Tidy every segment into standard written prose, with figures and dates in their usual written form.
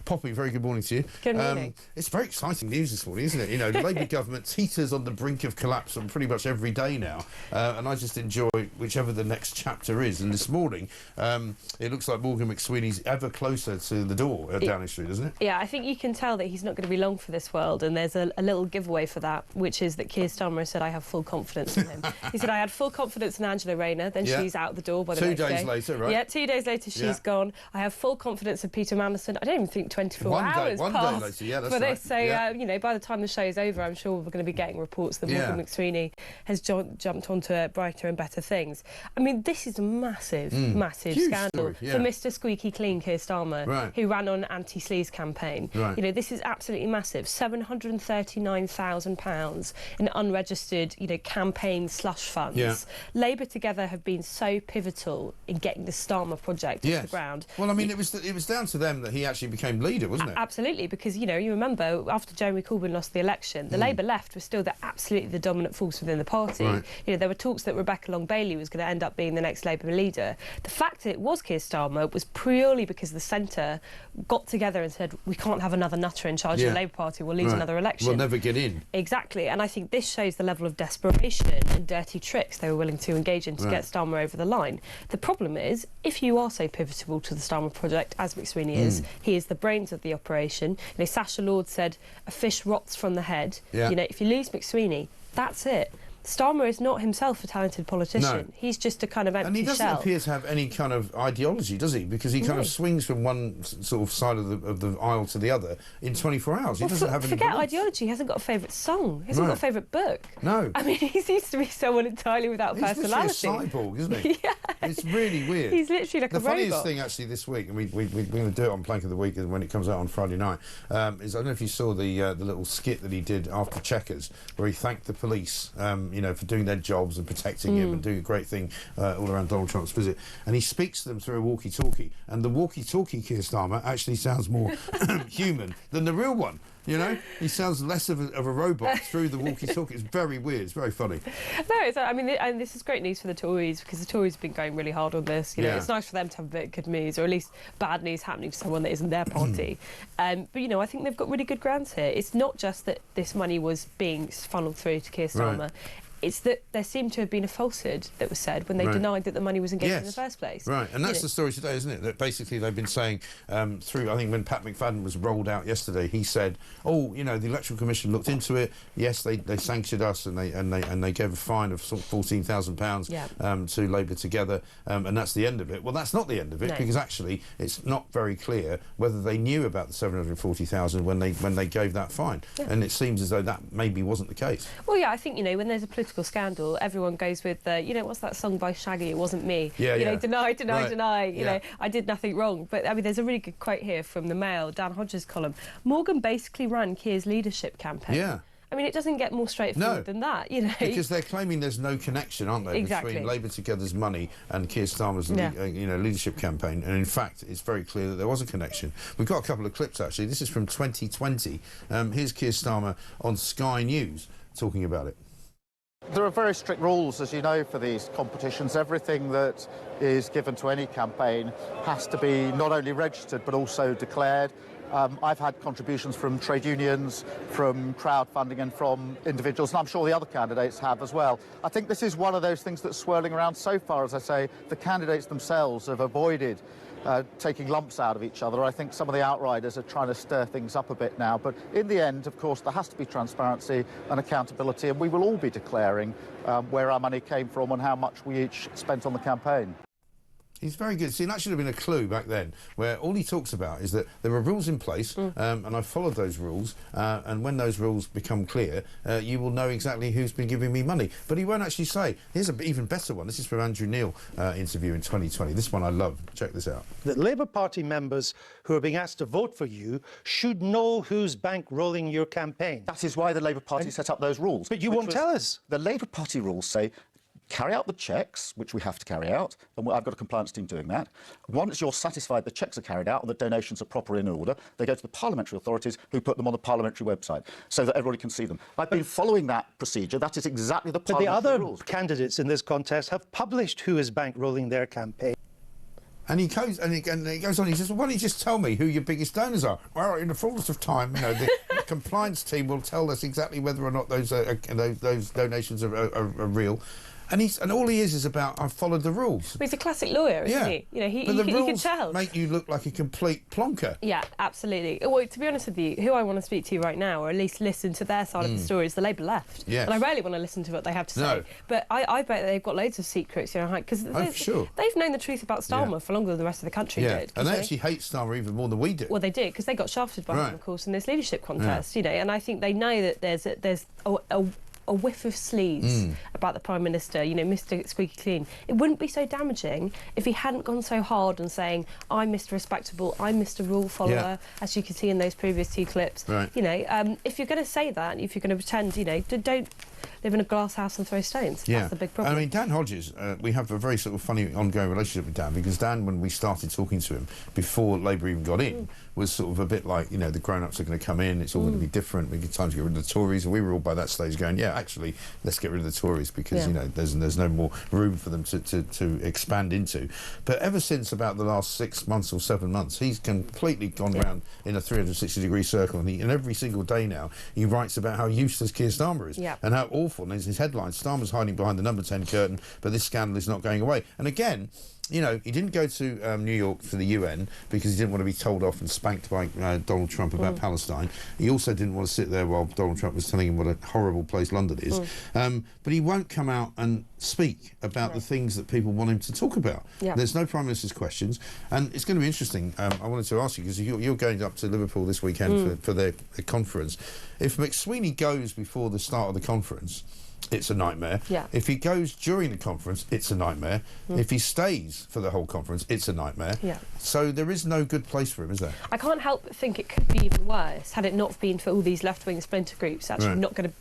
Poppy, very good morning to you. Good morning. It's very exciting news this morning, isn't it? You know, the Labour government teeters on the brink of collapse on pretty much every day now, and I just enjoy whichever the next chapter is. And this morning, it looks like Morgan McSweeney's ever closer to the door at Downing Street, doesn't it? Yeah, I think you can tell that he's not going to be long for this world, and there's a little giveaway for that, which is that Keir Starmer said, I have full confidence in him. He said, I had full confidence in Angela Rayner, then she's out the door by the next day. 2 days later, right? Yeah, 2 days later she's gone. I have full confidence in Peter Mandelson. I don't even think 24 hours one passed day later, yeah, that's for right. this. So, you know, by the time the show's over, I'm sure we're going to be getting reports that Morgan McSweeney has jumped onto brighter and better things. I mean, this is a massive, massive huge scandal story, for Mr Squeaky Clean Keir Starmer, who ran on anti-sleaze campaign. You know, this is absolutely massive. £739,000 in unregistered, you know, campaign slush funds. Labour together have been so pivotal in getting the Starmer project off the ground. Well, I mean, it was down to them that he actually became leader, wasn't it? Absolutely, because, you know, you remember after Jeremy Corbyn lost the election, the Labour left was still absolutely the dominant force within the party. You know, there were talks that Rebecca Long-Bailey was going to end up being the next Labour leader. The fact that it was Keir Starmer was purely because the centre got together and said, we can't have another nutter in charge of the Labour Party, we'll lose another election. We'll never get in. Exactly, and I think this shows the level of desperation and dirty tricks they were willing to engage in to get Starmer over the line. The problem is, if you are so pivotal to the Starmer project, as McSweeney is, he is the brains of the operation. You know, Sacha Lord said, a fish rots from the head. You know, if you lose McSweeney, that's it. Starmer is not himself a talented politician. He's just a kind of empty shell. And he doesn't appear to have any kind of ideology, does he? Because he kind of swings from one sort of side of the aisle to the other in 24 hours. He doesn't have any Forget beliefs. ideology. He hasn't got a favourite song. He hasn't got a favourite book. No. I mean, he seems to be someone entirely without personality. He's literally a cyborg, isn't he? It's really weird. He's literally like a robot. The funniest thing, actually, this week, and we're going to do it on Plank of the Week when it comes out on Friday night, is I don't know if you saw the little skit that he did after Chequers, where he thanked the police, you know, for doing their job and protecting him and doing a great thing all around Donald Trump's visit. And he speaks to them through a walkie-talkie. And the walkie-talkie Keir Starmer actually sounds more human than the real one. You know, he sounds less of a robot through the walkie-talkie. It's very weird. It's very funny. No, I mean, and this is great news for the Tories, because the Tories have been going really hard on this. You know, it's nice for them to have a bit of good news, or at least bad news happening to someone that isn't their party. But, you know, I think they've got really good grounds here. It's not just that this money was being funneled through to Keir Starmer. It's that there seemed to have been a falsehood that was said when they denied that the money was engaged in the first place. And that's the story today, isn't it? That basically they've been saying through, I think when Pat McFadden was rolled out yesterday, he said, oh, you know, the Electoral Commission looked into it. Yes, they sanctioned us and they gave a fine of sort of £14,000 to Labour Together, and that's the end of it. Well, that's not the end of it, because actually it's not very clear whether they knew about the 740,000 when they gave that fine. And it seems as though that maybe wasn't the case. Well, yeah, I think, you know, when there's a political scandal, everyone goes with the, you know, what's that song by Shaggy? It wasn't me. You know, deny, deny. You know, I did nothing wrong. But I mean, there's a really good quote here from the Mail, Dan Hodges' column. Morgan basically ran Keir's leadership campaign. I mean, it doesn't get more straightforward than that, you know. Because they're claiming there's no connection, aren't they, between Labour Together's money and Keir Starmer's you know, leadership campaign. And in fact, it's very clear that there was a connection. We've got a couple of clips, actually. This is from 2020. Here's Keir Starmer on Sky News talking about it. There are very strict rules, as you know, for these competitions. Everything that is given to any campaign has to be not only registered but also declared. I've had contributions from trade unions, from crowdfunding and from individuals, and I'm sure the other candidates have as well. I think this is one of those things that's swirling around so far. As I say, the candidates themselves have avoided taking lumps out of each other. I think some of the outriders are trying to stir things up a bit now. But in the end, of course, there has to be transparency and accountability, and we will all be declaring where our money came from and how much we each spent on the campaign. He's very good. See, that should have been a clue back then, where all he talks about is that there are rules in place, and I followed those rules, and when those rules become clear, you will know exactly who's been giving me money. But he won't actually say. Here's an even better one. This is from Andrew Neil interview in 2020. This one I love. Check this out. The Labour Party members who are being asked to vote for you should know who's bankrolling your campaign. That is why the Labour Party set up those rules. But you won't tell us. The Labour Party rules say carry out the checks, which we have to carry out, and I've got a compliance team doing that. Once you're satisfied the checks are carried out and the donations are proper in order, they go to the parliamentary authorities who put them on the parliamentary website so that everybody can see them. I've been following that procedure. That is exactly the parliamentary rules. But the other candidates in this contest have published who is bankrolling their campaign. And he goes on. He says, "Well, why don't you just tell me who your biggest donors are?" Well, in the fullness of time, the compliance team will tell us exactly whether or not those donations are real. And all he is about, I've followed the rules. Well, he's a classic lawyer, isn't he? But you the can rules tell. make you look like a complete plonker. Yeah, absolutely. Well, to be honest with you, who I want to speak to right now, or at least listen to their side of the story, is the Labour left. Yes. And I rarely want to listen to what they have to say. No. But I bet they've got loads of secrets, because sure. they've known the truth about Starmer for longer than the rest of the country did. And they actually hate Starmer even more than we do. Well, they did, because they got shafted by him, of course, in this leadership contest, and I think they know that there's a whiff of sleaze about the Prime Minister, Mr. Squeaky Clean. It wouldn't be so damaging if he hadn't gone so hard on saying, I'm Mr. Respectable, I'm Mr. Rule Follower, as you can see in those previous 2 clips. Right. If you're going to say that, if you're going to pretend, don't live in a glass house and throw stones. That's the big problem. I mean, Dan Hodges, we have a very sort of funny ongoing relationship with Dan, because Dan, when we started talking to him, before Labour even got in, was sort of a bit like, the grown-ups are going to come in, it's all going to be different, we get time to get rid of the Tories, and we were all by that stage going, actually, let's get rid of the Tories, because, there's no more room for them to expand into. But ever since about the last 6 months or 7 months, he's completely gone round in a 360-degree circle, and every single day now, he writes about how useless Keir Starmer is, and how awful, and his headline, Starmer's hiding behind the number 10 curtain, but this scandal is not going away. And again, he didn't go to New York for the UN because he didn't want to be told off and spanked by Donald Trump about Palestine. He also didn't want to sit there while Donald Trump was telling him what a horrible place London is. But he won't come out and speak about the things that people want him to talk about. There's no Prime Minister's questions. And it's going to be interesting. I wanted to ask you, because you're going up to Liverpool this weekend for their conference. If McSweeney goes before the start of the conference, it's a nightmare. If he goes during the conference, it's a nightmare. If he stays for the whole conference, it's a nightmare. So there is no good place for him, is there? I can't help but think it could be even worse had it not been for all these left-wing splinter groups. Actually,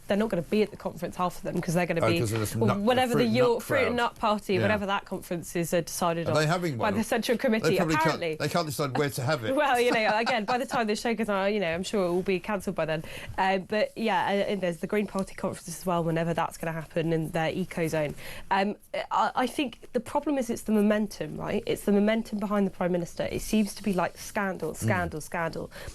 they're not going to be at the conference, half of them, because they're going to be whatever the Fruit and Nut Party, whatever that conference is decided on by the Central Committee. Apparently, they can't decide where to have it. Well, again, by the time this show goes on, I'm sure it will be cancelled by then. But and there's the Green Party conference as well, whenever that's going to happen in their eco zone. I think the problem is it's the momentum, right? It's the momentum behind the Prime Minister. It seems to be like scandal.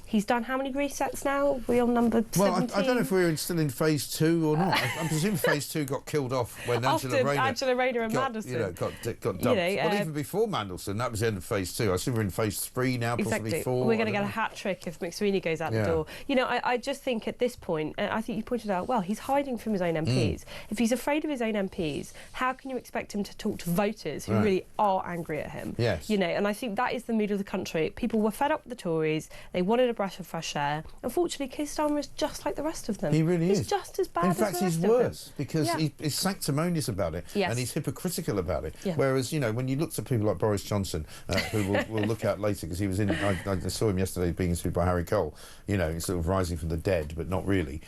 He's done how many resets now? We're on number 17? Well, I don't know if we're still in phase 2 or not. I presume phase 2 got killed off when Angela Rayner and Mandelson got dumped. Well, even before Mandelson, that was the end of phase 2. I assume we're in phase 3 now, possibly 4. We're going to get a hat trick if McSweeney goes out the door. I just think at this point, I think you pointed out, well, he's hiding from his own MPs. If he's afraid of his own MPs, how can you expect him to talk to voters who really are angry at him? And I think that is the mood of the country. People were fed up with the Tories. They wanted a breath of fresh air. Unfortunately, Keir Starmer is just like the rest of them. He really is. He's just as bad as the rest of them. In fact, he's worse, because he's sanctimonious about it, and he's hypocritical about it. Whereas, when you look at people like Boris Johnson, who we'll look at later, because he was in, I saw him yesterday being interviewed by Harry Cole, he's sort of rising from the dead, but not really.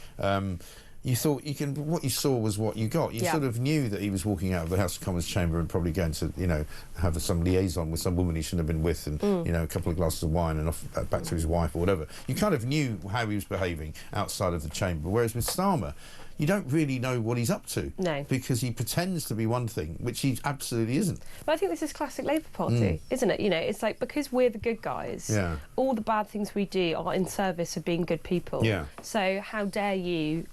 You thought what you saw was what you got. You sort of knew that he was walking out of the House of Commons chamber and probably going to, have some liaison with some woman he shouldn't have been with, and a couple of glasses of wine and off back to his wife or whatever. You kind of knew how he was behaving outside of the chamber. Whereas with Starmer, you don't really know what he's up to. No. Because he pretends to be one thing, which he absolutely isn't. But I think this is classic Labour Party, isn't it? It's like, because we're the good guys, all the bad things we do are in service of being good people. So how dare you,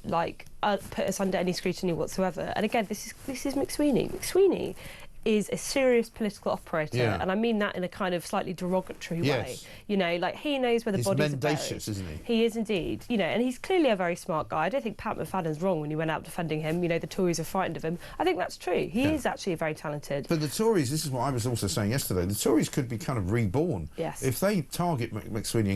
put us under any scrutiny whatsoever? And again, this is McSweeney. McSweeney is a serious political operator, and I mean that in a kind of slightly derogatory way. He knows where the bodies are buried. He's mendacious, isn't he? He is indeed. And he's clearly a very smart guy. I don't think Pat McFadden's wrong when he went out defending him. The Tories are frightened of him. I think that's true. He is actually very talented. But the Tories, this is what I was also saying yesterday, the Tories could be kind of reborn. If they target McSweeney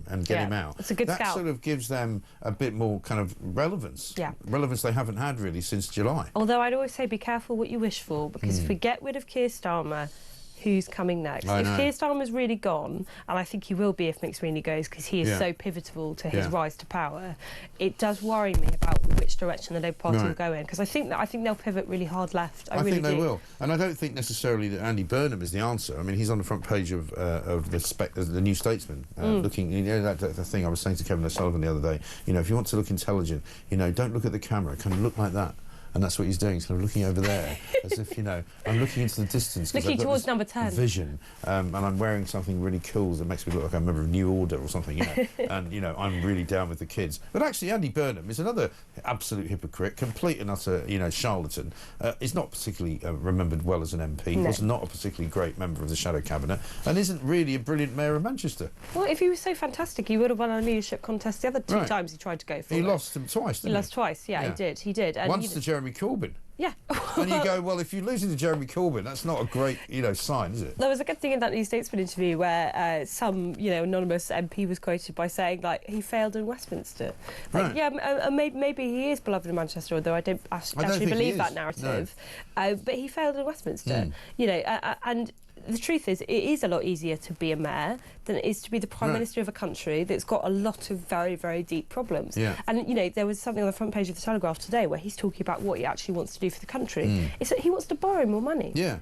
and get him out, it's a good that scout. sort of gives them a bit more kind of relevance. Relevance they haven't had really since July. Although I'd always say be careful what you wish for, because if we get rid of Keir Starmer, who's coming next? If Keir Starmer's really gone, and I think he will be if McSweeney goes, because he is so pivotal to his rise to power, it does worry me about which direction the Labour Party will go in, because I think they'll pivot really hard left. I really think they will, and I don't think necessarily that Andy Burnham is the answer. I mean, he's on the front page of the New Statesman, looking. That thing I was saying to Kevin O'Sullivan the other day. If you want to look intelligent, don't look at the camera. Kind of look like that. and that's what he's doing. He's kind of looking over there, as if, you know, I'm looking into the distance. Looking towards number 10. Vision, and I'm wearing something really cool that makes me look like I'm a member of New Order or something, you know. And, you know, I'm really down with the kids. But actually, Andy Burnham is another absolute hypocrite, complete and utter, you know, charlatan. Is not particularly remembered well as an MP. No. Was not a particularly great member of the shadow cabinet, and isn't really a brilliant mayor of Manchester. Well, if he was so fantastic, he would have won a leadership contest the other two times he tried to go for it. He lost them twice, didn't he? He lost twice, yeah, he did. And once to Jeremy Corbyn. Yeah. And you go, well, if you're losing to Jeremy Corbyn, that's not a great, you know, sign, is it? There was a good thing in that New Statesman interview where some, you know, anonymous MP was quoted by saying, like, he failed in Westminster. Like, yeah, maybe he is beloved in Manchester, although I don't actually believe that narrative. No. But he failed in Westminster, you know, and the truth is, it is a lot easier to be a mayor than it is to be the Prime Minister of a country that's got a lot of very, very deep problems. Yeah. And, you know, there was something on the front page of the Telegraph today where he's talking about what he actually wants to do for the country. It's that he wants to borrow more money. Yeah.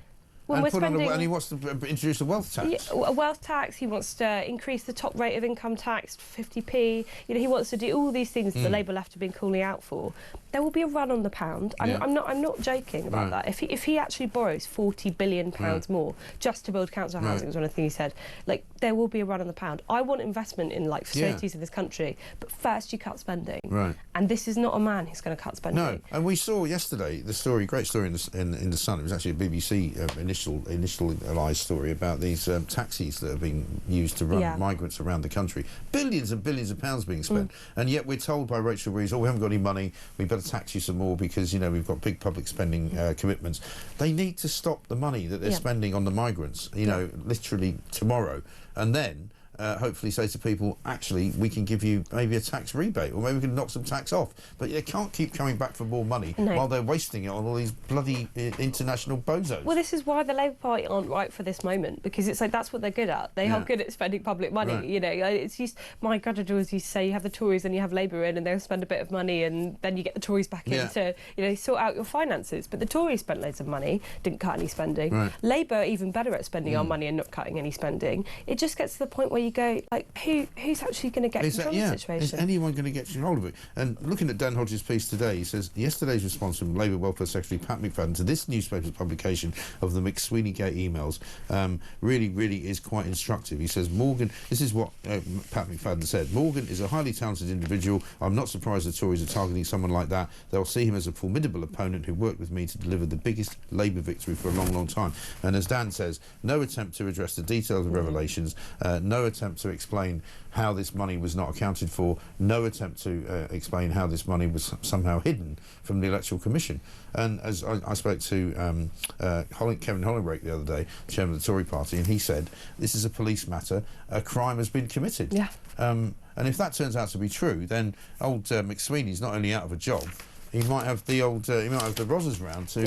And he wants to introduce a wealth tax. Yeah, a wealth tax. He wants to increase the top rate of income tax to 50p. You know, he wants to do all these things that the Labour left have been calling out for. There will be a run on the pound. I'm not joking about that. If he actually borrows £40 billion more just to build council housing, was one of the things he said. Like, there will be a run on the pound. I want investment in, like, facilities in this country, but first you cut spending. Right. And this is not a man who's going to cut spending. No. And we saw yesterday the story, great story in the Sun. It was actually a BBC initialised story about these taxis that have been used to run migrants around the country. Billions and billions of pounds being spent, and yet we're told by Rachel Reeves, oh, we haven't got any money, we better tax you some more because, you know, we've got big public spending commitments. They need to stop the money that they're spending on the migrants, you know, literally tomorrow, and then hopefully say to people, actually, we can give you maybe a tax rebate, or maybe we can knock some tax off. But they can't keep coming back for more money while they're wasting it on all these bloody international bozos. Well, this is why the Labour Party aren't right for this moment, because it's like that's what they're good at. They are good at spending public money. You know, it's just, my granddaughters used to say, you have the Tories and you have Labour in, and they'll spend a bit of money, and then you get the Tories back in to, you know, sort out your finances. But the Tories spent loads of money, didn't cut any spending. Labour are even better at spending our money and not cutting any spending. It just gets to the point where you go, like, who's actually going to get control of the situation? Is anyone going to get control of it? And looking at Dan Hodges' piece today, he says, yesterday's response from Labour Welfare Secretary Pat McFadden to this newspaper's publication of the McSweeney-gate emails really is quite instructive. He says, Morgan, this is what Pat McFadden said, Morgan is a highly talented individual. I'm not surprised the Tories are targeting someone like that. They'll see him as a formidable opponent who worked with me to deliver the biggest Labour victory for a long, long time. And as Dan says, no attempt to address the details of revelations, no attempt to explain how this money was not accounted for, no attempt to explain how this money was somehow hidden from the Electoral Commission. And as I spoke to Kevin Hollinbrake the other day, chairman of the Tory party, and he said, this is a police matter, a crime has been committed. Yeah. And if that turns out to be true, then old McSweeney's not only out of a job, he might have the old, he might have the Rozzers round to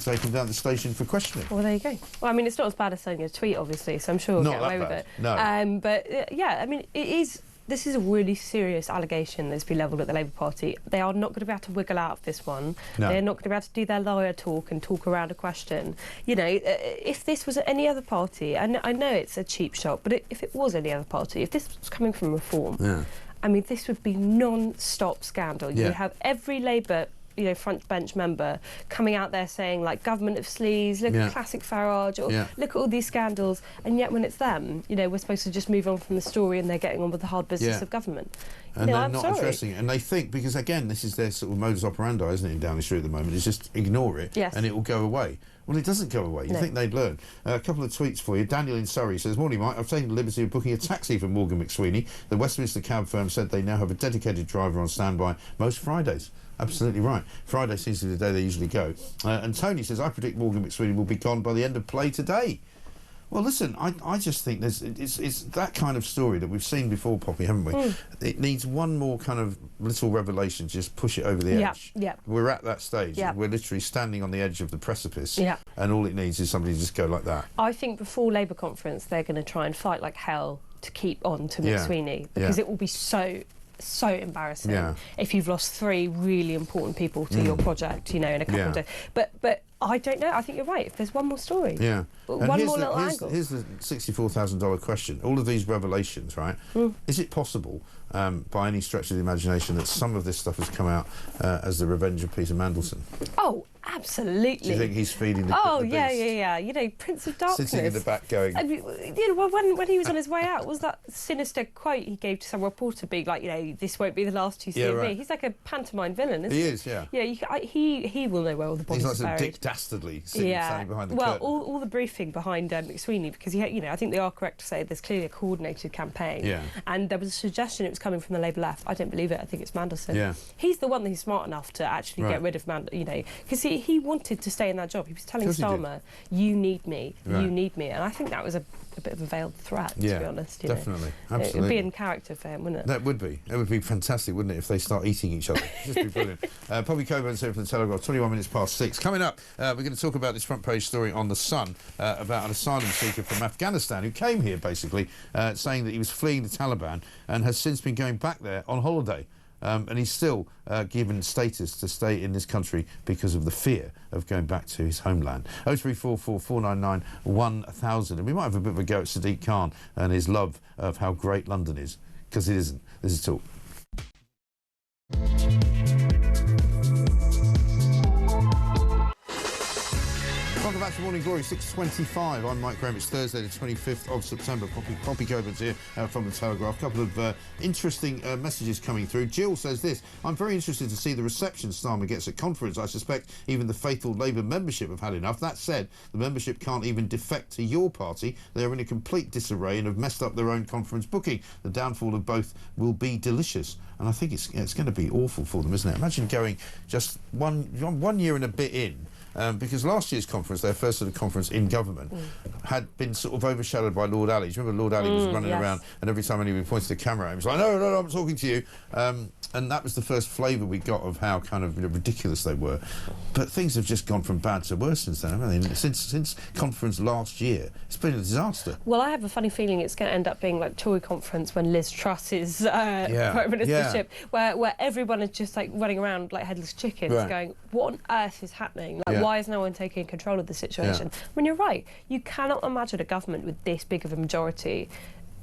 take him down the station for questioning. Well, there you go. Well, I mean, it's not as bad as sending a tweet, obviously, so I'm sure we'll get away with it. No. But yeah, I mean, this is a really serious allegation that's been levelled at the Labour Party. They are not going to be able to wiggle out of this one. No. They're not going to be able to do their lawyer talk and talk around a question. You know, if this was any other party, and I know it's a cheap shot, but if it was any other party, if this was coming from Reform, I mean, this would be non-stop scandal. You have every Labour, you know, front bench member coming out there saying, like, government of sleaze, look at classic Farage, or look at all these scandals, and yet when it's them, you know, we're supposed to just move on from the story and they're getting on with the hard business of government. And they're not addressing it. And they think, because again, this is their sort of modus operandi, isn't it, down the street at the moment, is just ignore it and it will go away. Well, it doesn't go away. You think they'd learn. A couple of tweets for you. Daniel in Surrey says, morning, Mike. I've taken the liberty of booking a taxi for Morgan McSweeney. The Westminster cab firm said they now have a dedicated driver on standby most Fridays. Absolutely right. Friday seems to be the day they usually go. And Tony says, I predict Morgan McSweeney will be gone by the end of play today. Well, listen, I just think it's that kind of story that we've seen before, Poppy, haven't we? It needs one more kind of little revelation to just push it over the edge. We're at that stage. We're literally standing on the edge of the precipice, and all it needs is somebody to just go like that. I think before Labour conference, they're going to try and fight like hell to keep on to McSweeney, because it will be so embarrassing if you've lost 3 really important people to your project, you know, in a couple of days. But I don't know. I think you're right. If there's one more story. Yeah. One more little angle. Here's the $64,000 question. All of these revelations, right? Is it possible, by any stretch of the imagination, that some of this stuff has come out as the revenge of Peter Mandelson? Oh, absolutely. Do you think he's feeding the Oh, the yeah, beast? yeah. You know, Prince of Darkness. Sitting in the back going... I mean, you know, when he was on his way out, was that sinister quote he gave to some reporter, being like, you know, this won't be the last you see of me. He's like a pantomime villain, isn't he? He is, yeah. Yeah, he will know where all the bodies are buried. He's like Dick Dastardly standing behind the curtain. Well, all the briefing behind McSweeney, because you know, I think they are correct to say there's clearly a coordinated campaign. Yeah. And there was a suggestion it was coming from the Labour left. I don't believe it. I think it's Mandelson. Yeah. He's the one who's smart enough to actually get rid of you know, because he wanted to stay in that job. He was telling Starmer, "You need me, you need me," and I think that was a bit of a veiled threat, to be honest. Definitely, absolutely. It would be in character for him, wouldn't it? That would be. It would be fantastic, wouldn't it, if they start eating each other? It'd just be brilliant. Poppy Coburn's here from the Telegraph. 21 minutes past 6. Coming up, we're going to talk about this front page story on The Sun about an asylum seeker from Afghanistan who came here basically saying that he was fleeing the Taliban and has since been going back there on holiday. And he's still given status to stay in this country because of the fear of going back to his homeland. 0344 499 1000. And we might have a bit of a go at Sadiq Khan and his love of how great London is, because it isn't. This is Talk. Welcome back to Morning Glory, 6:25. I'm Mike Graham. It's Thursday, the 25th of September. Poppy Coburn's here from the Telegraph. A couple of interesting messages coming through. Jill says this: I'm very interested to see the reception Starmer gets at conference. I suspect even the faithful Labour membership have had enough. That said, the membership can't even defect to your party. They are in a complete disarray and have messed up their own conference booking. The downfall of both will be delicious. And I think it's going to be awful for them, isn't it? Imagine going just one year and a bit in. Because last year's conference, their first sort of conference in government, had been sort of overshadowed by Lord Ali. Do you remember Lord Ali was running around, and every time anybody pointed the camera at him, he was like, no, I'm talking to you. And that was the first flavour we got of how kind of ridiculous they were. But things have just gone from bad to worse since then, haven't they? Since conference last year, it's been a disaster. Well, I have a funny feeling it's going to end up being like Tory conference when Liz Truss is Prime Ministership, where everyone is just like running around like headless chickens, going, what on earth is happening? Like, why is no one taking control of the situation? I mean, you're right. You cannot imagine a government with this big of a majority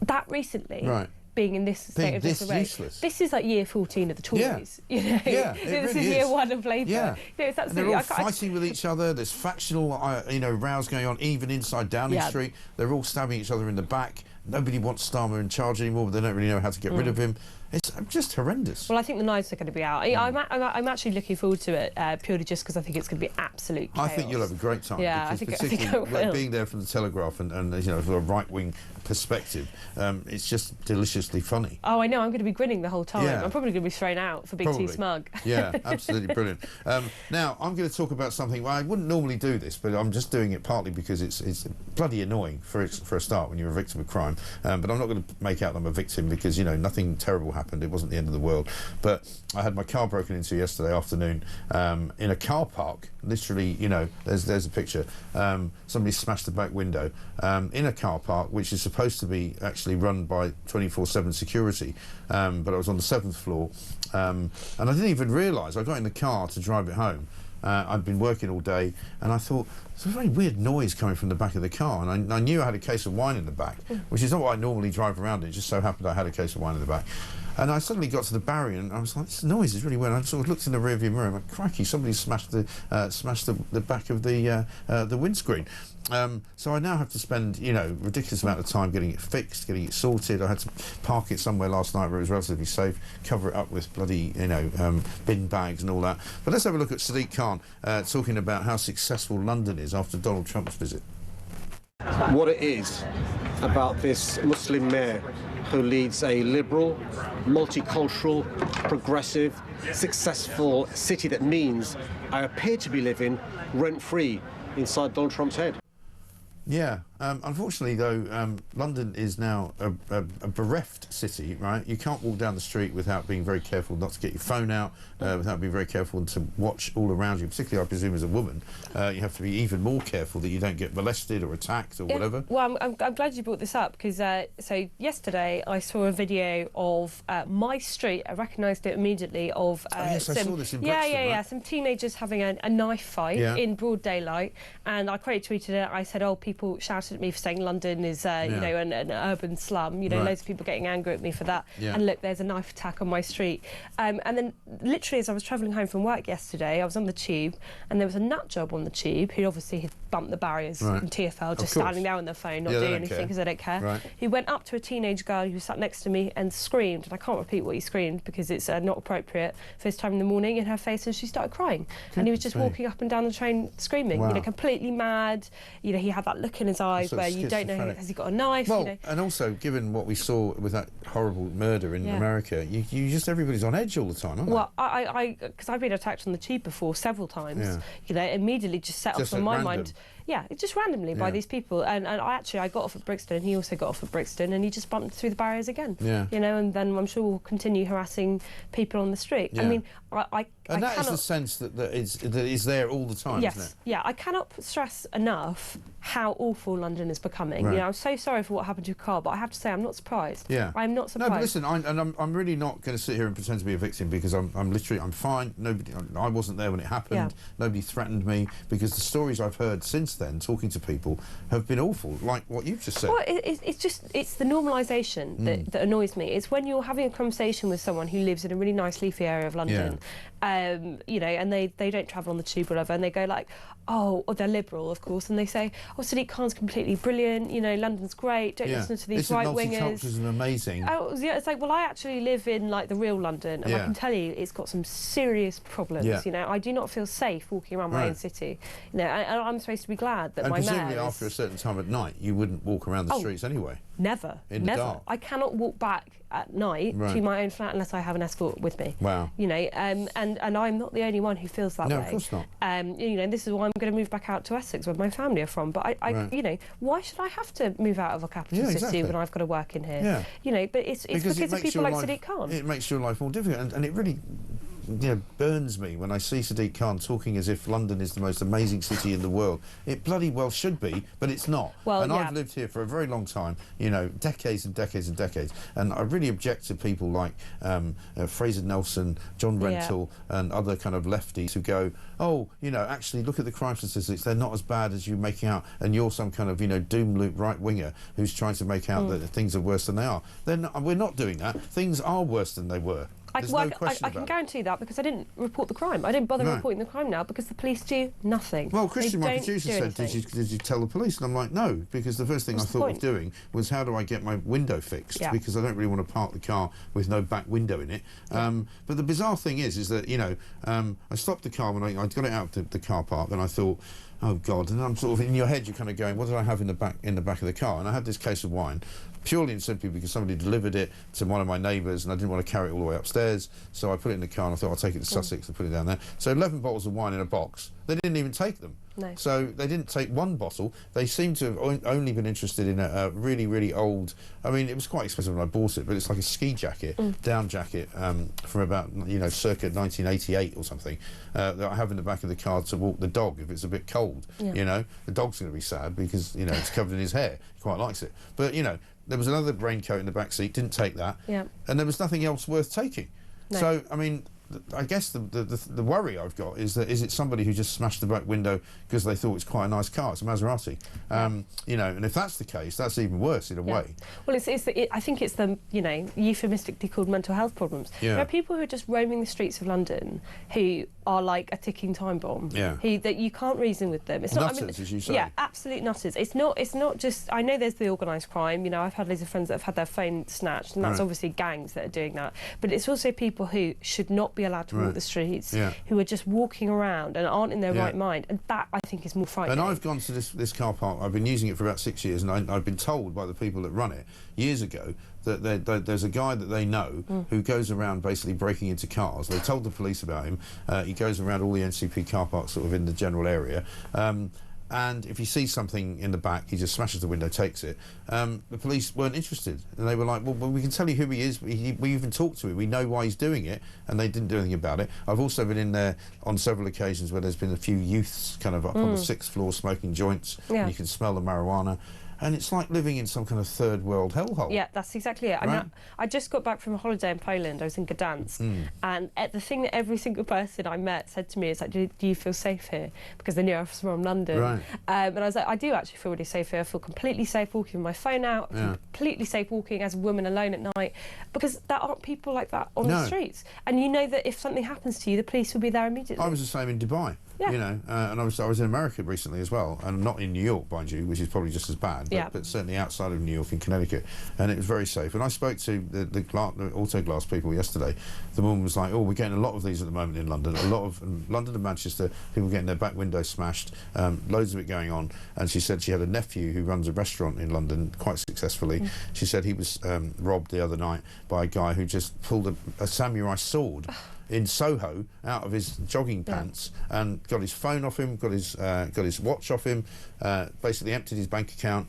that recently being in this state of disarray. Useless. This is like year 14 of the Tories. You know? This is year 1 of Labour. You know, it's and they're all fighting with each other. There's factional rows going on even inside Downing Street. They're all stabbing each other in the back. Nobody wants Starmer in charge anymore, but they don't really know how to get rid of him. It's just horrendous. Well, I think the knives are going to be out. I'm actually looking forward to it purely just because I think it's going to be absolute chaos. I think you'll have a great time. Yeah, I think it will. Being there from the Telegraph and from a right-wing perspective, it's just deliciously funny. Oh, I know. I'm going to be grinning the whole time. I'm probably going to be thrown out for being too smug. Yeah, absolutely brilliant. Now, I'm going to talk about something. Well, I wouldn't normally do this, but I'm just doing it partly because it's bloody annoying for a start when you're a victim of crime. But I'm not going to make out that I'm a victim because, nothing terrible happened. It wasn't the end of the world. But I had my car broken into yesterday afternoon in a car park. Literally, there's a picture. Somebody smashed the back window in a car park, which is supposed to be actually run by 24/7 security. But I was on the 7th floor, and I didn't even realise. I got in the car to drive it home. I'd been working all day, and I thought, there's a very weird noise coming from the back of the car, and I knew I had a case of wine in the back, which is not what I normally drive around in. It just so happened I had a case of wine in the back. And I suddenly got to the barrier, and I was like, this noise is really weird. I sort of looked in the rearview mirror, and crikey, somebody smashed the back of the windscreen. So I now have to spend, ridiculous amount of time getting it fixed, getting it sorted. I had to park it somewhere last night where it was relatively safe, cover it up with bloody, bin bags and all that. But let's have a look at Sadiq Khan talking about how successful London is after Donald Trump's visit. What it is about this Muslim mayor who leads a liberal, multicultural, progressive, successful city that means I appear to be living rent-free inside Donald Trump's head. Yeah, Unfortunately, though, London is now a bereft city, right? You can't walk down the street without being very careful not to get your phone out, without being very careful to watch all around you, particularly, I presume, as a woman. You have to be even more careful that you don't get molested or attacked or whatever. Well, I'm glad you brought this up, because so yesterday I saw a video of my street. I recognised it immediately of yes, I saw this in Brixton, right? some teenagers having a knife fight in broad daylight, and I quote tweeted it. I said, "Oh, people shouted at me for saying London is you know, an urban slum. You know, loads of people getting angry at me for that. And look, there's a knife attack on my street." And then literally as I was travelling home from work yesterday, I was on the tube, and there was a nut job on the tube who obviously had bumped the barriers from TfL, just standing there on their phone, not doing anything because they don't care. He went up to a teenage girl who sat next to me and screamed, and I can't repeat what he screamed because it's not appropriate, first time in the morning, in her face, and she started crying. And he was just walking up and down the train screaming, you know, completely mad. You know, he had that look in his eyes where you don't know, has he got a knife? Well, you know? and also, given what we saw with that horrible murder in America, you just, everybody's on edge all the time, aren't they? Well, because I've been attacked on the tube before several times, you know, immediately just set off on my mind. Yeah, just randomly by these people. And I got off at Brixton, and he also got off at Brixton, and he just bumped through the barriers again. You know, and then I'm sure we'll continue harassing people on the street. I mean, and that is the sense that is there all the time, isn't it? Yeah, I cannot stress enough how awful London is becoming. You know, I'm so sorry for what happened to your car, but I have to say I'm not surprised. I'm not surprised. No, but listen, I'm really not going to sit here and pretend to be a victim, because I'm fine. I wasn't there when it happened. Nobody threatened me, because the stories I've heard since then, talking to people, have been awful, like what you've just said. Well, it's the normalisation that annoys me. It's when you're having a conversation with someone who lives in a really nice leafy area of London, you know, and they don't travel on the tube or whatever, and they go like, oh, they're liberal, of course, and they say, oh, Sadiq Khan's completely brilliant, you know, London's great, don't listen to these right-wingers. Multiculturalism amazing. Oh, yeah, it's like, well, I actually live in, like, the real London, and I can tell you it's got some serious problems, you know. I do not feel safe walking around my own city, you know, and I'm supposed to be glad that my mayor presumably after a certain time at night, you wouldn't walk around the streets anyway. Never. In the dark. I cannot walk back at night to my own flat unless I have an escort with me. Wow. You know, and I'm not the only one who feels that way. No, of course not. You know, this is why I'm going to move back out to Essex, where my family are from. But you know, why should I have to move out of a capital city when I've got to work in here? You know, but it's because of people like Sadiq Khan. It makes your life more difficult, and it really, you know, burns me when I see Sadiq Khan talking as if London is the most amazing city in the world. It bloody well should be, but it's not. Well, and I've lived here for a very long time, you know, decades and decades and decades, and I really object to people like Fraser Nelson, John Rentoul, and other kind of lefties who go, oh, you know, actually look at the crime statistics, they're not as bad as you're making out, and you're some kind of, you know, doom loop right-winger who's trying to make out that things are worse than they are. We're not doing that. Things are worse than they were. I can guarantee that, because I didn't report the crime. I didn't bother reporting the crime now because the police do nothing. Well, Christian, my producer, said, did you tell the police? And I'm like, no, because the first thing I thought of doing was, how do I get my window fixed? Because I don't really want to park the car with no back window in it. But the bizarre thing is that, you know, I stopped the car when I got it out of the car park, and I thought, oh God, and I'm sort of, in your head you're kind of going, what did I have in the back of the car? And I had this case of wine, purely and simply because somebody delivered it to one of my neighbours, and I didn't want to carry it all the way upstairs, so I put it in the car, and I thought I'll take it to Sussex and put it down there. So 11 bottles of wine in a box. They didn't even take them. No. So they didn't take one bottle. They seem to have only been interested in a really, really old, I mean, it was quite expensive when I bought it, but it's like a ski jacket, down jacket, from about, you know, circa 1988 or something, that I have in the back of the car to walk the dog if it's a bit cold. You know, the dog's going to be sad because, you know, it's covered in his hair. He quite likes it. But, you know, there was another raincoat in the back seat, didn't take that. And there was nothing else worth taking. No. So, I mean, I guess the worry I've got is that, is it somebody who just smashed the back window because they thought it's quite a nice car? It's a Maserati. You know, and if that's the case, that's even worse in a way. Well, I think it's the, you know, euphemistically called mental health problems. There are people who are just roaming the streets of London who are like a ticking time bomb. That you can't reason with them. It's not, nutters, I mean, as you say. Yeah, absolute nutters. It's not just. I know there's the organised crime. You know, I've had loads of friends that have had their phone snatched, and that's obviously gangs that are doing that. But it's also people who should not be allowed to walk the streets, who are just walking around and aren't in their right mind, and that, I think, is more frightening. And I've gone to this car park, I've been using it for about 6 years, and I've been told by the people that run it years ago that there's a guy that they know who goes around basically breaking into cars. They told the police about him. He goes around all the NCP car parks sort of in the general area. and if he sees something in the back, he just smashes the window, takes it. The police weren't interested, and they were like, well, we can tell you who he is. We even talked to him. We know why he's doing it, and they didn't do anything about it. I've also been in there on several occasions where there's been a few youths kind of up on the 6th floor smoking joints, and you can smell the marijuana. And it's like living in some kind of third world hellhole. Yeah, that's exactly it. Right? I just got back from a holiday in Poland. I was in Gdansk, and the thing that every single person I met said to me is like, "Do you feel safe here?" Because they knew I was from London. Right. And I was like, "I do actually feel really safe here. I feel completely safe walking with my phone out. Completely safe walking as a woman alone at night, because there aren't people like that on the streets. And you know that if something happens to you, the police will be there immediately." I was the same in Dubai. Yeah. You know, and I was in America recently as well, and not in New York, mind you, which is probably just as bad, but certainly outside of New York in Connecticut, and it was very safe. And I spoke to the auto glass people yesterday. The woman was like, "Oh, we're getting a lot of these at the moment in London. A lot of London and Manchester, people getting their back windows smashed, loads of it going on." And she said she had a nephew who runs a restaurant in London quite successfully. She said he was robbed the other night by a guy who just pulled a samurai sword in Soho out of his jogging pants and got his phone off him, got his watch off him, basically emptied his bank account.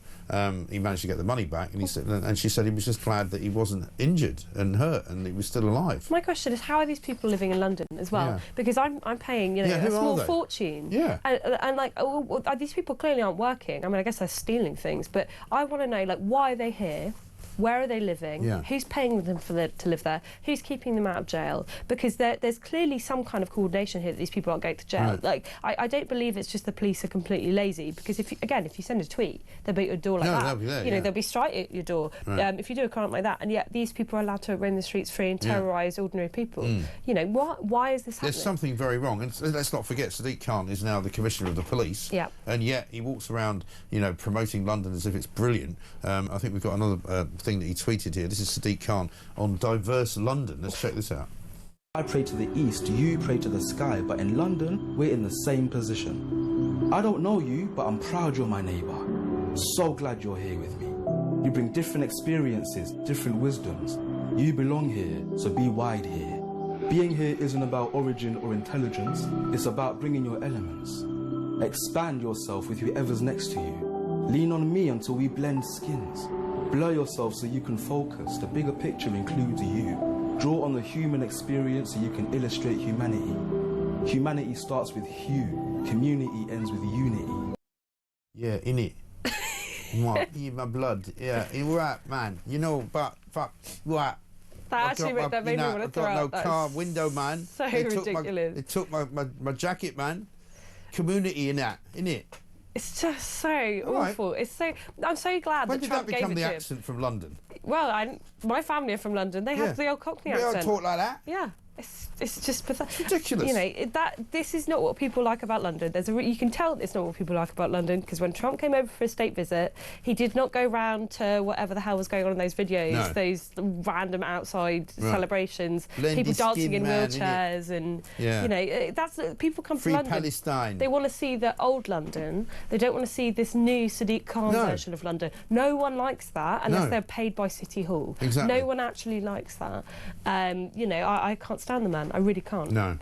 He managed to get the money back, and she said he was just glad that he wasn't injured and hurt, and he was still alive. My question is, how are these people living in London as well? Yeah. Because I'm paying a small fortune. Yeah. And like, these people clearly aren't working. I mean, I guess they're stealing things, but I want to know, like, why are they here? Where are they living? Who's paying them to live there? Who's keeping them out of jail? Because there's clearly some kind of coordination here that these people aren't going to jail. Like, I don't believe it's just the police are completely lazy, because if you send a tweet, they'll be at your door like that. They'll be there, they'll be straight at your door. If you do a crime like that, and yet these people are allowed to roam the streets free and terrorise ordinary people. You know, why is this happening? There's something very wrong, and let's not forget, Sadiq Khan is now the commissioner of the police, and yet he walks around, promoting London as if it's brilliant. I think we've got another thing that he tweeted here. This is Sadiq Khan on Diverse London. Let's check this out. I pray to the east, you pray to the sky, but in London, we're in the same position. I don't know you, but I'm proud you're my neighbour. So glad you're here with me. You bring different experiences, different wisdoms. You belong here, so be wide here. Being here isn't about origin or intelligence, it's about bringing your elements. Expand yourself with whoever's next to you. Lean on me until we blend skins. Blur yourself so you can focus. The bigger picture includes you. Draw on the human experience so you can illustrate humanity. Humanity starts with hue. Community ends with unity. Yeah, innit? My blood. Yeah, you're right, man. You know, but what? That made me want to throw I've up. got no car window, man. So ridiculous. They took my jacket, man. Community in that, innit? It's just so awful. It's so. I'm so glad when that did Trump that become gave it the to accent from London? Well, my family are from London. They have the old Cockney accent. They don't talk like that. Yeah. It's just pathetic. It's ridiculous. You know, this is not what people like about London. You can tell it's not what people like about London, because when Trump came over for a state visit, he did not go round to whatever the hell was going on in those videos, those random outside celebrations, people dancing in wheelchairs, and that's people come Free to London. Palestine. They want to see the old London. They don't want to see this new Sadiq Khan version of London. No one likes that unless they're paid by City Hall. Exactly. No one actually likes that. I can't stand the man. I really can't. No.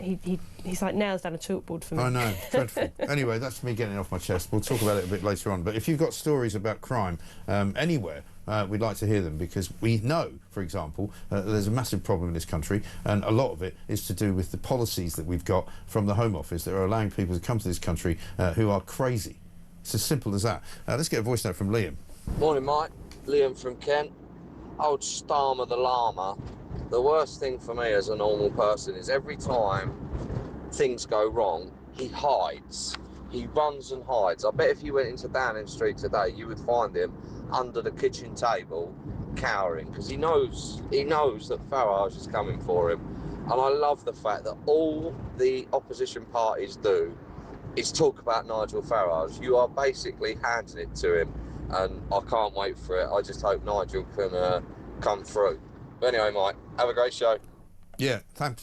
He's like nails down a chalkboard for me. I know, dreadful. Anyway, that's me getting it off my chest. We'll talk about it a bit later on. But if you've got stories about crime anywhere, we'd like to hear them, because we know, for example, there's a massive problem in this country, and a lot of it is to do with the policies that we've got from the Home Office that are allowing people to come to this country who are crazy. It's as simple as that. Let's get a voice note from Liam. Morning, Mike. Liam from Kent. Old Starmer the llama. The worst thing for me as a normal person is every time things go wrong, he hides. He runs and hides. I bet if you went into Downing Street today, you would find him under the kitchen table, cowering, because he knows that Farage is coming for him. And I love the fact that all the opposition parties do is talk about Nigel Farage. You are basically handing it to him, and I can't wait for it. I just hope Nigel can come through. But anyway, Mike, have a great show. Yeah,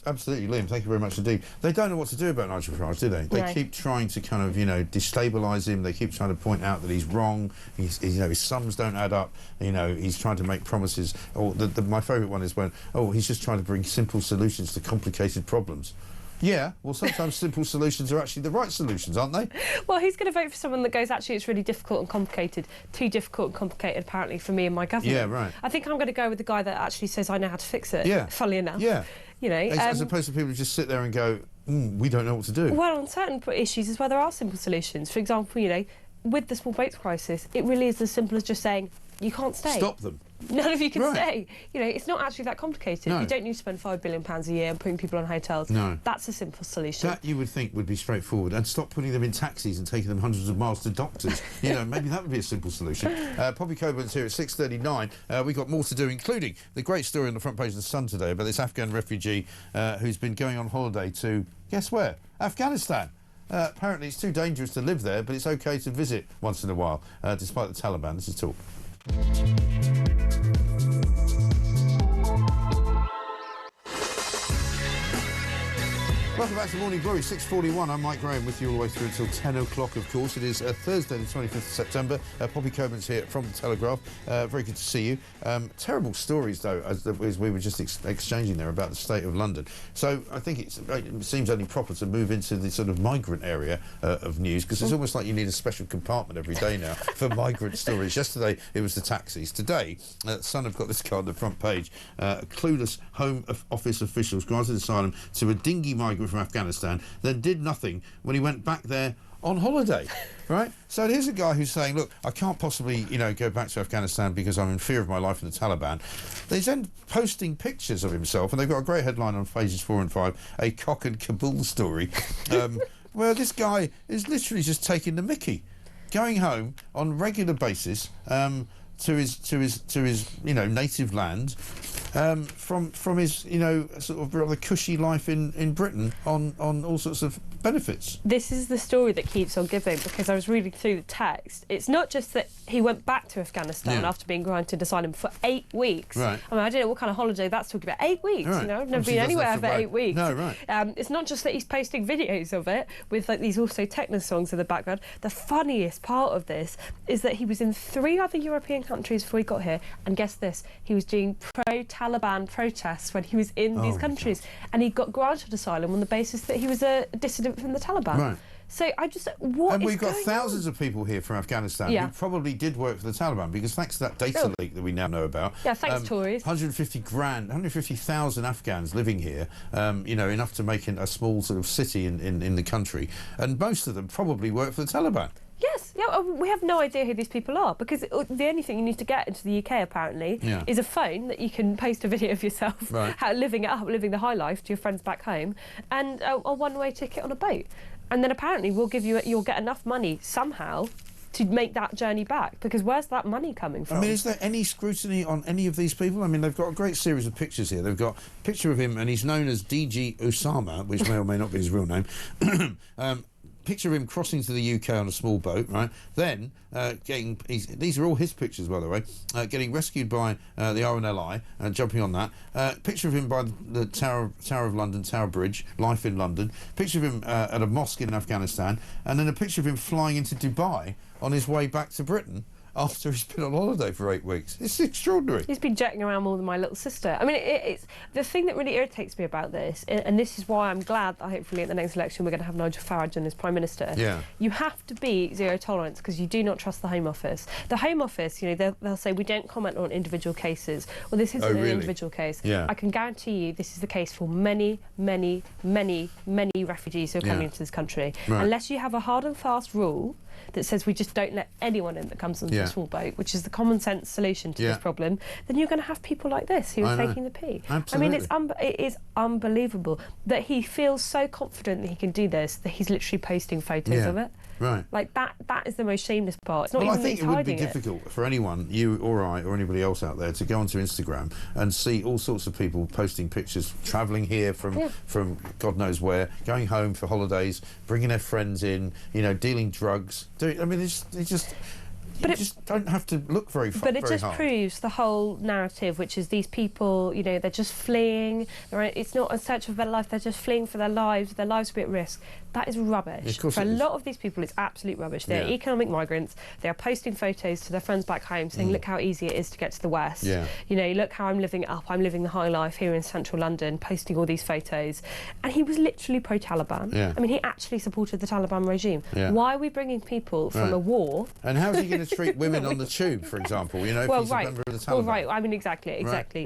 absolutely, Liam. Thank you very much indeed. They don't know what to do about Nigel Farage, do they? They keep trying to kind of, destabilise him. They keep trying to point out that he's wrong. His sums don't add up. He's trying to make promises. Or my favourite one is when, he's just trying to bring simple solutions to complicated problems. Yeah, well, sometimes simple solutions are actually the right solutions, aren't they? Well, who's going to vote for someone that goes, actually, it's really difficult and complicated, too difficult and complicated, apparently, for me and my government? Yeah, right. I think I'm going to go with the guy that actually says, I know how to fix it, Yeah. funnily enough. Yeah. You know, as opposed to people who just sit there and go, we don't know what to do. Well, on certain issues as well, there are simple solutions. For example, you know, with the small boats crisis, it really is as simple as just saying, you can't stay. Stop them. None of you can Right. stay. You know, it's not actually that complicated. No. You don't need to spend £5 billion a year and putting people on hotels. No. That's a simple solution. That you would think would be straightforward, and stop putting them in taxis and taking them hundreds of miles to doctors. You know, maybe that would be a simple solution. Poppy Coburn's here at 6:39. We've got more to do, including the great story on the front page of The Sun today about this Afghan refugee who's been going on holiday to, guess where? Afghanistan. Apparently it's too dangerous to live there, but it's OK to visit once in a while, despite the Taliban. This is Talk. Welcome back to Morning Glory, 6:41. I'm Mike Graham with you all the way through until 10 o'clock, of course. It is Thursday, the 25th of September. Poppy Coburn's here from The Telegraph. Very good to see you. Terrible stories, though, as we were just exchanging there about the state of London. So I think it seems only proper to move into the sort of migrant area of news, because it's almost like you need a special compartment every day now for migrant stories. Yesterday, it was the taxis. Today, Sun have got this card on the front page. Clueless Home Office officials granted asylum to a dinghy migrant from Afghanistan, then did nothing when he went back there on holiday, right? So here's a guy who's saying, look, I can't possibly, you know, go back to Afghanistan because I'm in fear of my life from the Taliban. He's then posting pictures of himself, and they've got a great headline on pages 4 and 5, a cock and Kabul story, where this guy is literally just taking the mickey, going home on regular basis to his you know, native land, from his, you know, sort of rather cushy life in Britain on all sorts of benefits. This is the story that keeps on giving, because I was reading through the text. It's not just that he went back to Afghanistan after being granted asylum for 8 weeks. Right. I mean, I don't know what kind of holiday that's talking about. 8 weeks, right. You know, I've never Obviously been anywhere for 8 right. weeks. No, right. It's not just that he's posting videos of it with like these also techno songs in the background. The funniest part of this is that he was in 3 other European countries before he got here, and guess this, he was doing pro-Taliban protests when he was in these countries, and he got granted asylum on the basis that he was a dissident from the Taliban. Right. So I just, what and is we've got going thousands on? of people here from Afghanistan who probably did work for the Taliban, because thanks to that data leak that we now know about. Yeah, thanks, Tories. 150,000 Afghans living here, you know, enough to make a small sort of city in the country, and most of them probably work for the Taliban. Yes, yeah, we have no idea who these people are, because the only thing you need to get into the UK, apparently, is a phone that you can post a video of yourself living it up, living the high life to your friends back home, and a one-way ticket on a boat. And then apparently you'll get enough money somehow to make that journey back, because where's that money coming from? I mean, is there any scrutiny on any of these people? I mean, they've got a great series of pictures here. They've got a picture of him, and he's known as DG Osama, which may or may not be his real name. Picture of him crossing to the UK on a small boat, right? Then these are all his pictures, by the way, getting rescued by the RNLI and jumping on that. Picture of him by the Tower of London, Tower Bridge, life in London. Picture of him at a mosque in Afghanistan, and then a picture of him flying into Dubai on his way back to Britain after he's been on holiday for 8 weeks. It's extraordinary. He's been jetting around more than my little sister. I mean, it's the thing that really irritates me about this, and this is why I'm glad that hopefully at the next election we're going to have Nigel Farage in as Prime Minister. Yeah. You have to be zero tolerance, because you do not trust the Home Office. The Home Office, you know, they'll say we don't comment on individual cases. Well, this isn't an individual case. Yeah. I can guarantee you this is the case for many, many, many, many refugees who are coming into this country. Right. Unless you have a hard and fast rule that says we just don't let anyone in that comes onto a small boat, which is the common sense solution to this problem, then you're going to have people like this who are faking the pee. Absolutely. I mean, it is unbelievable that he feels so confident that he can do this, that he's literally posting photos of it. Right. Like, that is the most shameless part. It's not Well, even I think that it he's would be hiding difficult for anyone, you or I or anybody else out there, to go onto Instagram and see all sorts of people posting pictures, travelling here from God knows where, going home for holidays, bringing their friends in, you know, dealing drugs. I mean, you just don't have to look very far. But it just proves the whole narrative, which is these people, you know, they're just fleeing. It's not a search for a better life. They're just fleeing for their lives. Their lives will be at risk. That is rubbish. Of course For it a is. lot of these people, it's absolute rubbish. They're economic migrants. They are posting photos to their friends back home saying, look how easy it is to get to the West. Yeah. You know, look how I'm living it up. I'm living the high life here in central London, posting all these photos. And he was literally pro-Taliban. Yeah. I mean, he actually supported the Taliban regime. Yeah. Why are we bringing people from a war? And how's he going to treat women on the tube, for example? You know, if he's a member of the Taliban. Well, right. I mean, exactly.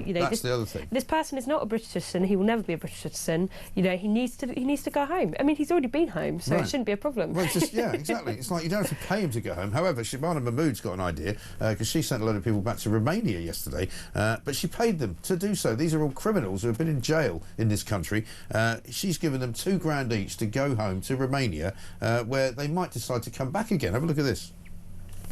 You know, that's the other thing. This person is not a British citizen. He will never be a British citizen. You know, he needs to go home. I mean, he's already been home, so it shouldn't be a problem. Well, it's just, yeah, exactly. It's like you don't have to pay him to go home. However, Shabana Mahmood's got an idea, because she sent a load of people back to Romania yesterday, but she paid them to do so. These are all criminals who have been in jail in this country. She's given them £2 each to go home to Romania, where they might decide to come back again. Have a look at this.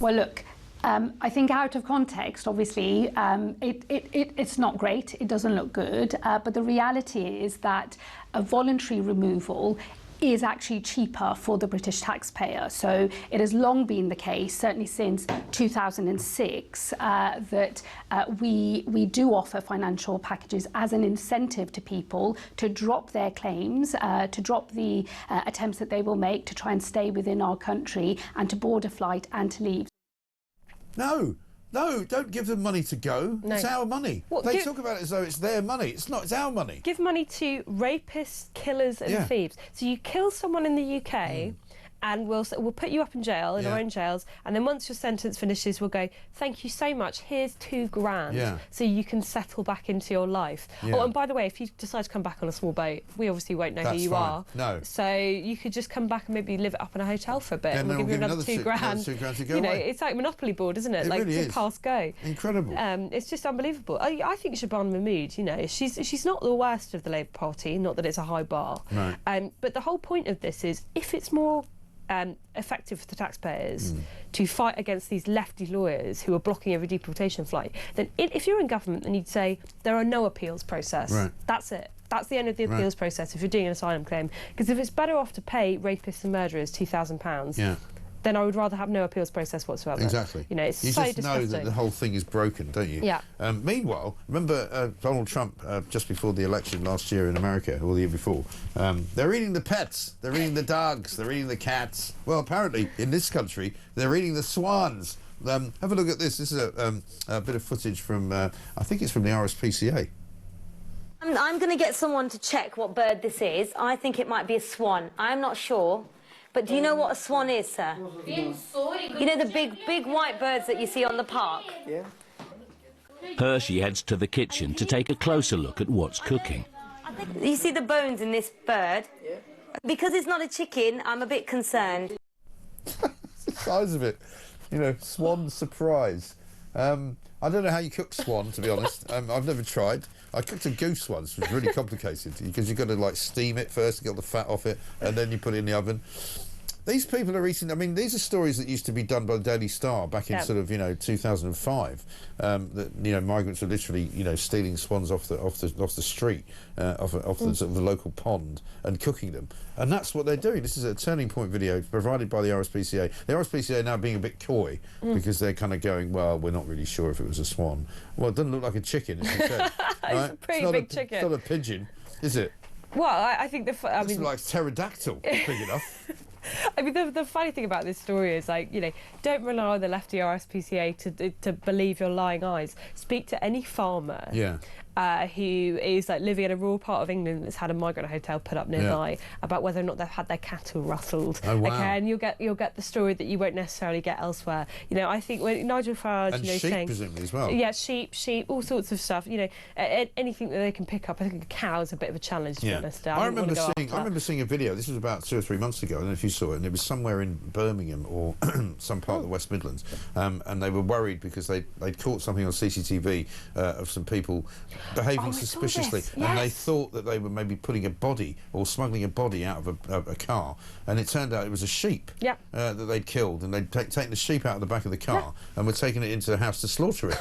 Well, look, I think out of context, obviously, it's not great. It doesn't look good. But the reality is that a voluntary removal is actually cheaper for the British taxpayer. So it has long been the case, certainly since 2006, that we do offer financial packages as an incentive to people to drop their claims, to drop the attempts that they will make to try and stay within our country and to board a flight and to leave. No, don't give them money to go. No. It's our money. Well, they talk about it as though it's their money. It's not, it's our money. Give money to rapists, killers and thieves. So you kill someone in the UK and we'll put you up in jail, in our own jails, and then once your sentence finishes, we'll go, thank you so much, here's £2,000, so you can settle back into your life. Oh, and by the way, if you decide to come back on a small boat, we obviously won't know who you are. No. So you could just come back and maybe live it up in a hotel for a bit, and we'll give you another £2,000. To go you know, away. It's like Monopoly board, isn't it? Like really is. pass go. Incredible. It's just unbelievable. I think Shabana Mahmood, you know, she's not the worst of the Labour Party, not that it's a high bar. Right. But the whole point of this is, if it's more effective for the taxpayers to fight against these lefty lawyers who are blocking every deportation flight, then if you're in government, then you'd say there are no appeals process. Right. That's it. That's the end of the appeals process if you're doing an asylum claim. Because if it's better off to pay rapists and murderers £2,000, then I would rather have no appeals process whatsoever. Exactly. You know, it's you so just disgusting. know that the whole thing is broken, don't you? Yeah. Meanwhile, remember Donald Trump, just before the election last year in America, or the year before, they're eating the pets, they're eating the dogs, they're eating the cats. Well, apparently, in this country, they're eating the swans. Have a look at this. This is a bit of footage from, I think it's from the RSPCA. I'm going to get someone to check what bird this is. I think it might be a swan. I'm not sure. But do you know what a swan is, sir? You know the big white birds that you see on the park? Yeah. Hershey heads to the kitchen to take a closer look at what's cooking. You see the bones in this bird? Yeah. Because it's not a chicken, I'm a bit concerned. The size of it. You know, swan surprise. I don't know how you cook swan, to be honest. I've never tried. I cooked a goose once, which was really complicated, because you've got to, like, steam it first to get the fat off it, and then you put it in the oven. These people are eating... I mean, these are stories that used to be done by the Daily Star back in sort of, you know, 2005. That, you know, migrants were literally, you know, stealing swans off the street, off the sort of the local pond, and cooking them. And that's what they're doing. This is a turning point video provided by the RSPCA. The RSPCA now being a bit coy because they're kind of going, well, we're not really sure if it was a swan. Well, it doesn't look like a chicken, as you said. It's a pretty big chicken. It's not a pigeon, is it? Well, I think it's like pterodactyl, big enough. I mean, the funny thing about this story is, like, you know, don't rely on the lefty RSPCA to believe your lying eyes. Speak to any farmer who is, like, living in a rural part of England that's had a migrant hotel put up nearby about whether or not they've had their cattle rustled. Oh, wow. Okay, and you'll get the story that you won't necessarily get elsewhere. You know, I think when Nigel Farage, and you know, sheep, saying, presumably, as well. Yeah, sheep, all sorts of stuff. You know, anything that they can pick up. I think a cow is a bit of a challenge, to be honest. I remember seeing a video. This was about 2 or 3 months ago. I don't know if you saw it, and it was somewhere in Birmingham or some part of the West Midlands, and they were worried because they'd caught something on CCTV of some people behaving suspiciously, and they thought that they were maybe putting a body or smuggling a body out of a car, and it turned out it was a sheep that they'd killed, and they'd taken the sheep out of the back of the car and were taking it into the house to slaughter it.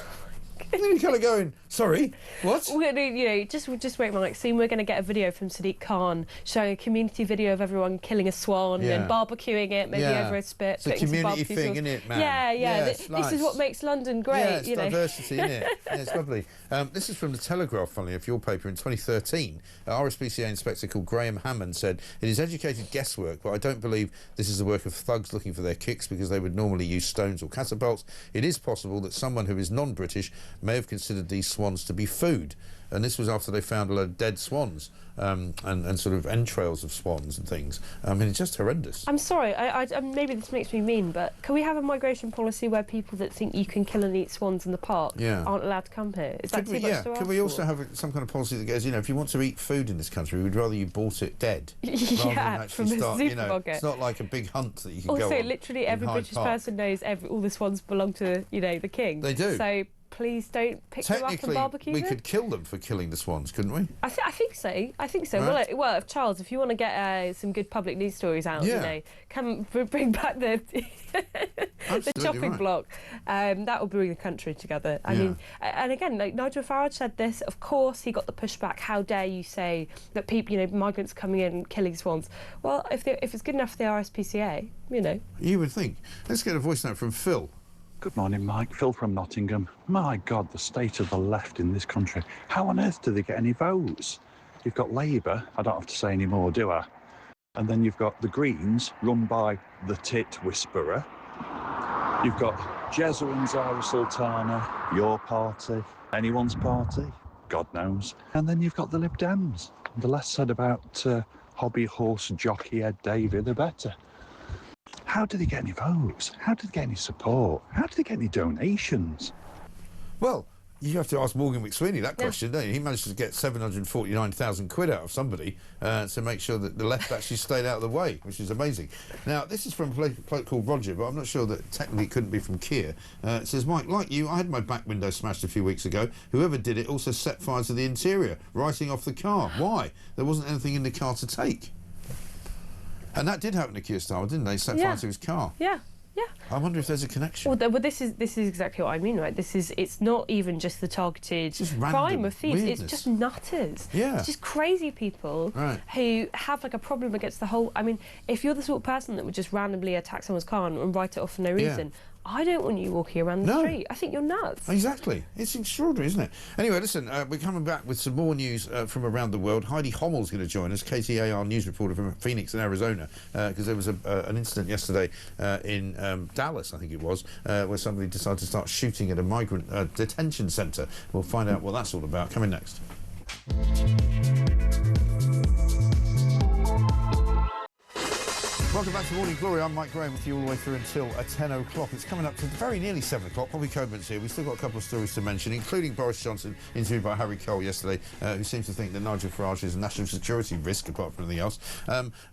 And then you're kind of going, sorry, what? We're gonna, you know, just wait, Mike. Soon we're going to get a video from Sadiq Khan showing a community video of everyone killing a swan and barbecuing it, maybe over a spit. It's a community thing, isn't it, man? Yeah. This is what makes London great. Yeah, it's you know. diversity, isn't it? Yeah, it's lovely. This is from the Telegraph, funnily enough, your paper in 2013. RSPCA inspector called Graham Hammond said, "It is educated guesswork, but I don't believe this is the work of thugs looking for their kicks because they would normally use stones or catapults. It is possible that someone who is non-British may have considered these swans to be food." And this was after they found a load of dead swans and sort of entrails of swans and things. I mean, it's just horrendous. I'm sorry, I maybe this makes me mean, but can we have a migration policy where people that think you can kill and eat swans in the park aren't allowed to come here? Is that too much to ask Could we also have some kind of policy that goes, you know, if you want to eat food in this country, we'd rather you bought it dead. Rather than actually from start, a you know, supermarket. it's not like a big hunt that you can go on. Also, literally every British person knows all the swans belong to, you know, the king. They do. So please don't pick them up and barbecue we them. could kill them for killing the swans, couldn't we? I think so. Right. Well, if Charles, if you want to get some good public news stories out, you know, come bring back the the chopping block. That will bring the country together. I mean, and again, like Nigel Farage said this. Of course, he got the pushback. How dare you say that people, you know, migrants coming in and killing swans? Well, if it's good enough for the RSPCA, you know. You would think. Let's get a voice note from Phil. Good morning, Mike. Phil from Nottingham. My God, the state of the left in this country. How on earth do they get any votes? You've got Labour, I don't have to say any more, do I? And then you've got the Greens, run by the tit whisperer. You've got Jezza and Zara Sultana, your party, anyone's party, God knows. And then you've got the Lib Dems. The less said about hobby horse jockey Ed Davey, the better. How do they get any votes? How do they get any support? How do they get any donations? Well, you have to ask Morgan McSweeney that question, don't you? He managed to get 749,000 quid out of somebody to make sure that the left actually stayed out of the way, which is amazing. Now, this is from a bloke called Roger, but I'm not sure that technically it couldn't be from Keir. It says, "Mike, like you, I had my back window smashed a few weeks ago. Whoever did it also set fire to the interior, writing off the car. Why? There wasn't anything in the car to take." And that did happen to Keir Starmer, didn't they? Set fire to his car. Yeah. I wonder if there's a connection. Well, this is exactly what I mean, right? It's not even just the targeted crime of thieves. Weirdness. It's just nutters. Yeah. It's just crazy people who have like a problem against the whole. I mean, if you're the sort of person that would just randomly attack someone's car and write it off for no reason, I don't want you walking around the street. I think you're nuts. Exactly. It's extraordinary, isn't it? Anyway, listen, we're coming back with some more news from around the world. Heidi Hommel's going to join us, KTAR news reporter from Phoenix in Arizona, because there was an incident yesterday in Dallas, I think it was, where somebody decided to start shooting at a migrant detention centre. We'll find out what that's all about. Coming next. Welcome back to Morning Glory. I'm Mike Graham with you all the way through until 10 o'clock. It's coming up to very nearly 7 o'clock. Poppy Coburn's here. We've still got a couple of stories to mention, including Boris Johnson, interviewed by Harry Cole yesterday, who seems to think that Nigel Farage is a national security risk, apart from anything else.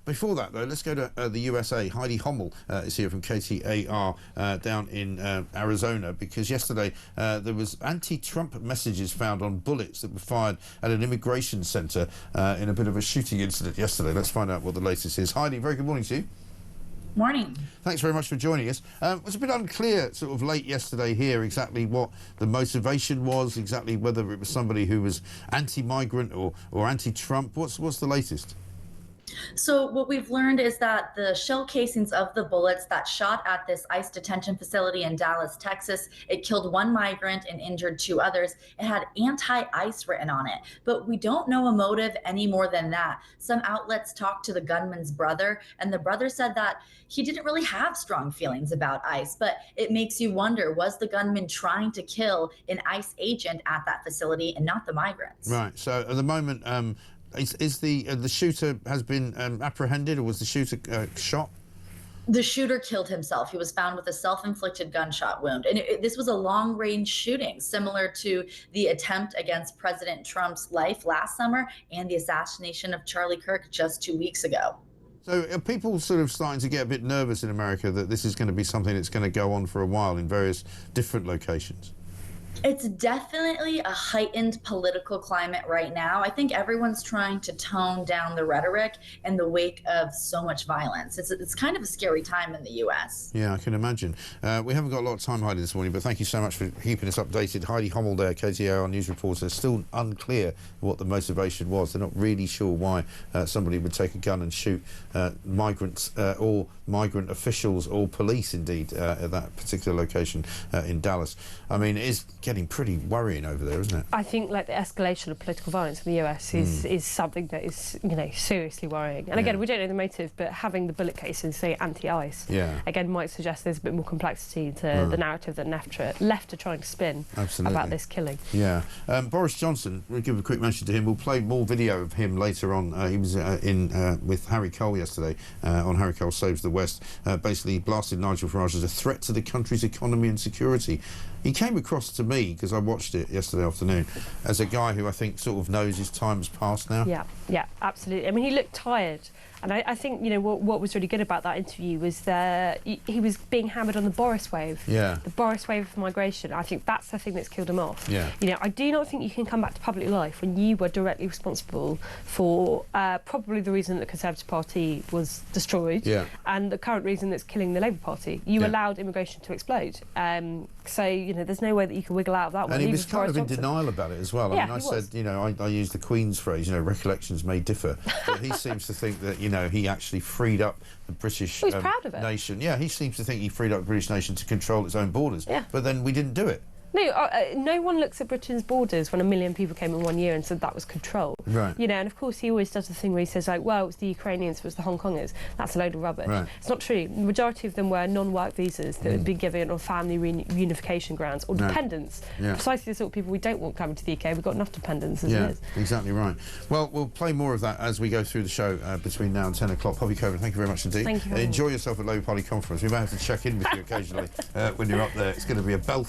Before that, though, let's go to the USA. Heidi Hommel is here from KTAR down in Arizona, because yesterday there was anti-Trump messages found on bullets that were fired at an immigration centre in a bit of a shooting incident yesterday. Let's find out what the latest is. Heidi, very good morning to you. Morning. Thanks very much for joining us. It was a bit unclear sort of late yesterday here exactly what the motivation was, exactly whether it was somebody who was anti-migrant or anti-Trump. What's the latest? So what we've learned is that the shell casings of the bullets that shot at this ICE detention facility in Dallas, Texas, it killed one migrant and injured 2 others. It had anti-ICE written on it, but we don't know a motive any more than that. Some outlets talked to the gunman's brother, and the brother said that he didn't really have strong feelings about ICE, but it makes you wonder, was the gunman trying to kill an ICE agent at that facility and not the migrants? Right, so at the moment, is the shooter has been apprehended, or was the shooter shot? The shooter killed himself. He was found with a self-inflicted gunshot wound. And this was a long-range shooting, similar to the attempt against President Trump's life last summer and the assassination of Charlie Kirk just 2 weeks ago. So are people sort of starting to get a bit nervous in America that this is going to be something that's going to go on for a while in various different locations? It's definitely a heightened political climate right now. I think everyone's trying to tone down the rhetoric in the wake of so much violence. It's kind of a scary time in the US. Yeah, I can imagine. We haven't got a lot of time, Heidi, this morning, but thank you so much for keeping us updated. Heidi Hommel there, KTAR news reporter, still unclear what the motivation was. They're not really sure why somebody would take a gun and shoot migrants or migrant officials or police, indeed, at that particular location in Dallas. I mean, it is getting pretty worrying over there, isn't it? I think like the escalation of political violence in the US is something that is, you know, seriously worrying. And again, we don't know the motive, but having the bullet casings say anti-ICE, again, might suggest there's a bit more complexity to the narrative that left are trying to spin about this killing. Yeah. Boris Johnson, we'll give a quick mention to him. We'll play more video of him later on. He was with Harry Cole yesterday on Harry Cole Saves the West. Basically blasted Nigel Farage as a threat to the country's economy and security. He came across to me, because I watched it yesterday afternoon, as a guy who I think sort of knows his time's past now. Yeah, absolutely. I mean, he looked tired. And I think, you know, what was really good about that interview was that he was being hammered on the Boris wave. Yeah. The Boris wave of migration. I think that's the thing that's killed him off. Yeah. You know, I do not think you can come back to public life when you were directly responsible for probably the reason that the Conservative Party was destroyed and the current reason that's killing the Labour Party. You allowed immigration to explode. So, you know, there's no way that you can wiggle out of that one. And he was kind of in denial about it as well. I mean, I said, you know, I used the Queen's phrase, you know, recollections may differ. But he seems to think that, you know, he actually freed up the British proud of it. nation. Yeah, he seems to think he freed up the British nation to control its own borders. Yeah. But then we didn't do it. No, no one looks at Britain's borders when 1 million people came in 1 year and said that was control. Right. You know, and of course he always does the thing where he says, like, well, it was the Ukrainians, it was the Hong Kongers. That's a load of rubbish. Right. It's not true. The majority of them were non-work visas that would be given on family reunification grounds or dependents. Yeah. Precisely the sort of people we don't want coming to the UK. We've got enough dependents as it is. Exactly right. Well, we'll play more of that as we go through the show between now and 10 o'clock. Poppy Coburn, thank you very much indeed. Thank you. Enjoy yourself at Labour Party conference. We may have to check in with you occasionally when you're up there. It's going to be a belter.